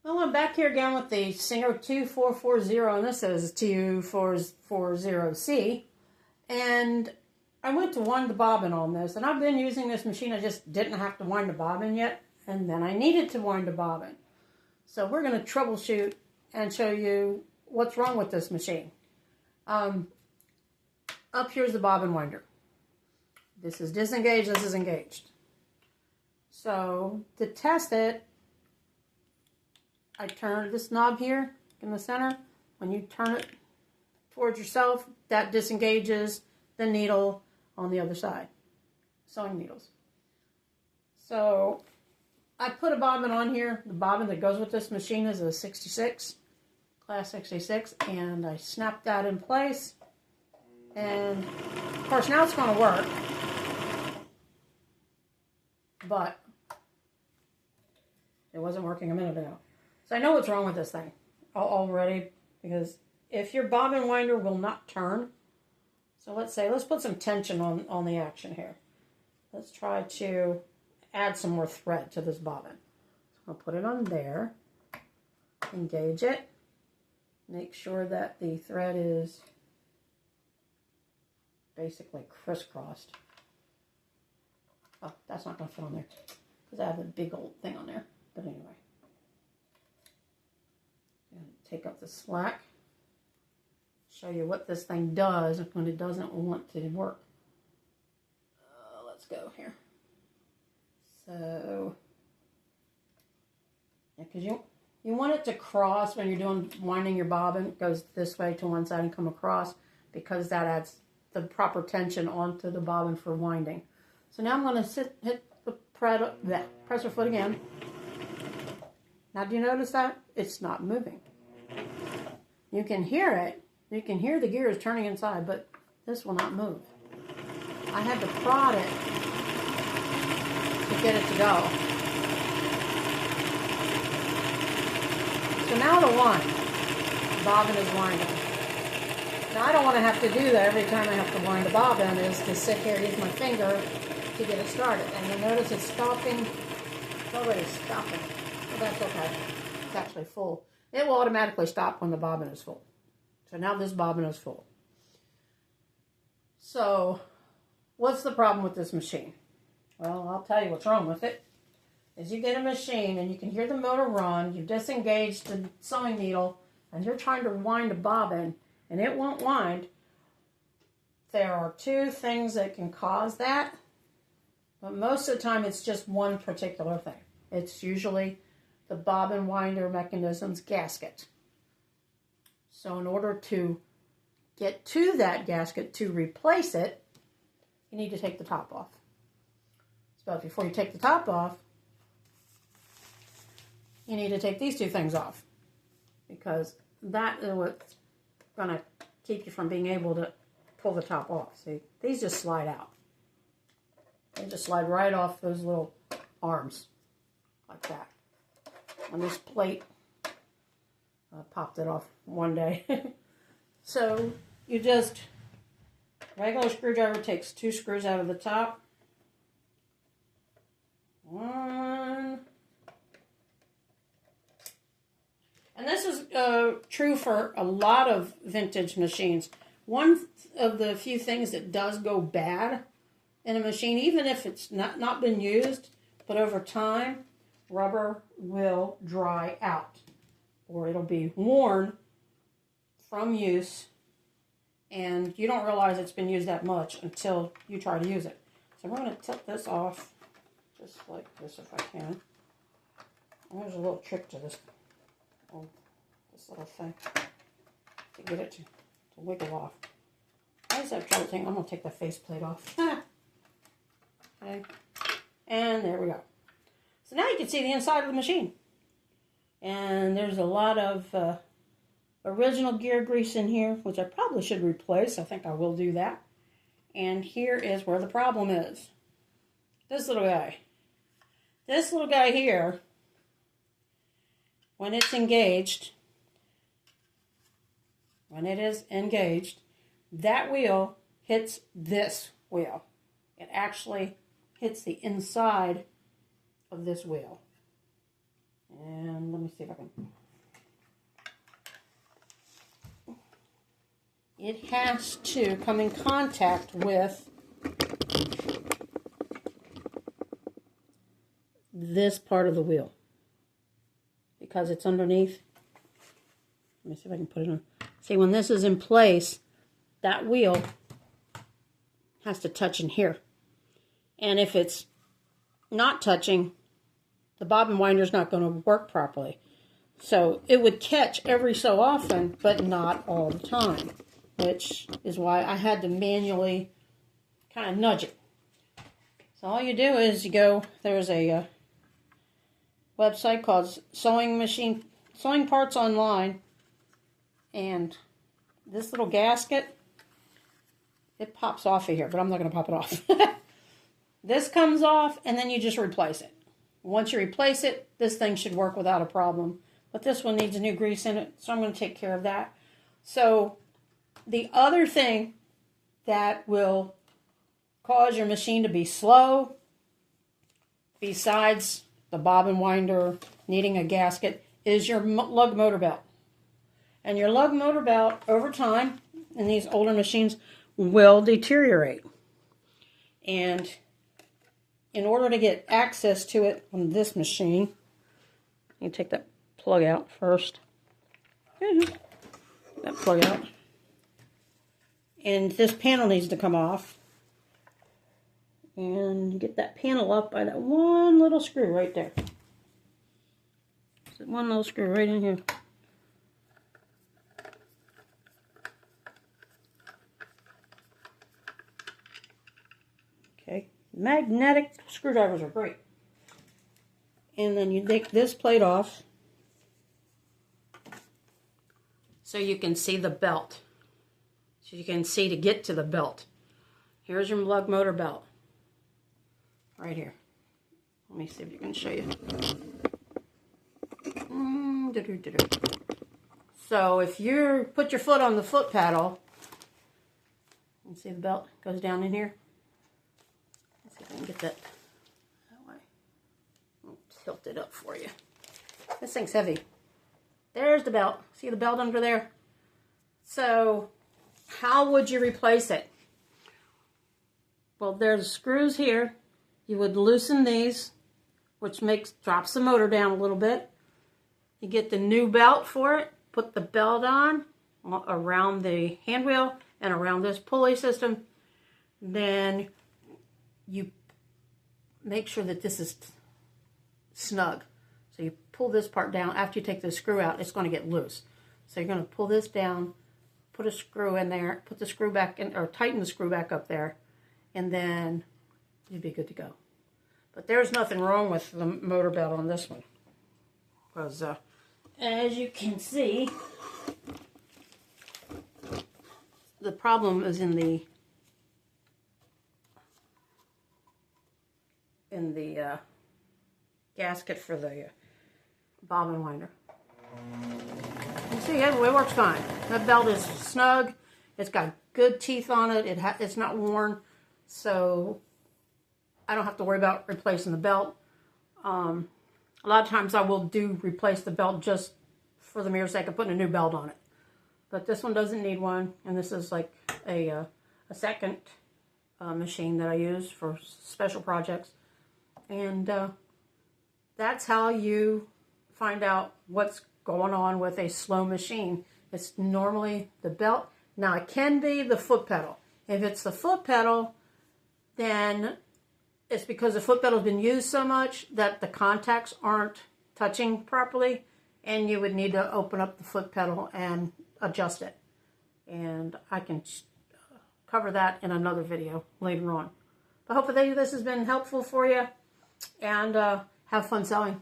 Well, I'm back here again with the Singer 2440, and this is 2440C. And I went to wind the bobbin on this, and I've been using this machine. I just didn't have to wind the bobbin yet, and then I needed to wind the bobbin. So we're going to troubleshoot and show you what's wrong with this machine. Up here's the bobbin winder. This is disengaged, this is engaged. So to test it, I turn this knob here in the center. When you turn it towards yourself, that disengages the needle on the other side. Sewing needles. So I put a bobbin on here. The bobbin that goes with this machine is a 66, class 66, and I snapped that in place. And of course now it's going to work, but it wasn't working a minute ago. So I know what's wrong with this thing already, because if your bobbin winder will not turn, so let's put some tension on the action here. Let's try to add some more thread to this bobbin. So I'll put it on there, engage it, make sure that the thread is basically crisscrossed. Oh, that's not going to fit on there because I have a big old thing on there. But anyway. Take up the slack. Show you what this thing does when it doesn't want to work. Let's go here. So, yeah, because you want it to cross when you're winding your bobbin. It goes this way to one side and come across, because that adds the proper tension onto the bobbin for winding. So now I'm going to hit the presser foot again. Now do you notice that? It's not moving. You can hear it. You can hear the gears turning inside, but this will not move. I had to prod it to get it to go. So now the bobbin is winding. Now I don't want to have to do that every time I have to wind the bobbin, is to sit here, use my finger to get it started. And you'll notice it's stopping. It's already stopping. But that's okay. It's actually full. It will automatically stop when the bobbin is full. So now this bobbin is full. So what's the problem with this machine? Well, I'll tell you what's wrong with it. Is you get a machine and you can hear the motor run, you've disengaged the sewing needle, and you're trying to wind a bobbin, and it won't wind. There are two things that can cause that, but most of the time it's just one particular thing. It's usually the bobbin winder mechanism's gasket. So in order to get to that gasket to replace it, you need to take the top off. So before you take the top off, you need to take these two things off, because that is what's going to keep you from being able to pull the top off. See, these just slide out. They just slide right off those little arms, like that. On this plate, I popped it off one day. So you just, regular screwdriver takes two screws out of the top. One. And this is true for a lot of vintage machines. One of the few things that does go bad in a machine, even if it's not been used, but over time, rubber will dry out, or it'll be worn from use, and you don't realize it's been used that much until you try to use it. So I'm going to tilt this off just like this if I can. And there's a little trick to this. This little thing to get it to wiggle off. I just have trouble saying I'm going to take the faceplate off. Okay, and there we go. So now you can see the inside of the machine. And there's a lot of original gear grease in here, which I probably should replace. I think I will do that. And here is where the problem is. This little guy. This little guy here, when it's engaged, that wheel hits this wheel. It actually hits the inside of this wheel. And let me see see if I can. It has to come in contact with this part of the wheel because it's underneath. Let me see if I can put it on. See, when this is in place, that wheel has to touch in here. And if it's not touching, the bobbin winder is not going to work properly. So it would catch every so often, but not all the time, which is why I had to manually kind of nudge it. So all you do is you go, there's a website called Sewing Parts Online, and this little gasket, it pops off of here, but I'm not going to pop it off. This comes off, and then you just replace it. Once you replace it, this thing should work without a problem. But this one needs a new grease in it, so I'm going to take care of that. So the other thing that will cause your machine to be slow, besides the bobbin winder needing a gasket, is your lug motor belt. And your lug motor belt, over time, in these older machines, will deteriorate. And in order to get access to it on this machine, you take that plug out first. That plug out. And this panel needs to come off. And you get that panel up by that one little screw right there. Just one little screw right in here. Okay, magnetic screwdrivers are great. And then you take this plate off so you can see the belt. So you can see to get to the belt. Here's your lug motor belt. Right here. Let me see if you can show you. So if you put your foot on the foot pedal, you see the belt goes down in here. Let's see if I can get that way. I'll tilt it up for you. This thing's heavy. There's the belt. See the belt under there? So how would you replace it? Well, there's screws here. You would loosen these, which drops the motor down a little bit. You get the new belt for it. Put the belt on around the hand wheel and around this pulley system. Then you make sure that this is snug. So you pull this part down. After you take the screw out, it's going to get loose. So you're going to pull this down, put a screw in there, put the screw back in, or tighten the screw back up there, and then you'd be good to go. But there's nothing wrong with the motor belt on this one. Because as you can see, the problem is in the gasket for the bobbin winder. You see, it works fine. That belt is snug. It's got good teeth on it. It's not worn, so I don't have to worry about replacing the belt. A lot of times I will replace the belt just for the mere sake of putting a new belt on it. But this one doesn't need one, and this is like a second machine that I use for special projects. And that's how you find out what's going on with a slow machine. It's normally the belt. Now it can be the foot pedal. If it's the foot pedal, then it's because the foot pedal has been used so much that the contacts aren't touching properly, and you would need to open up the foot pedal and adjust it. And I can cover that in another video later on. But hopefully this has been helpful for you, and have fun sewing.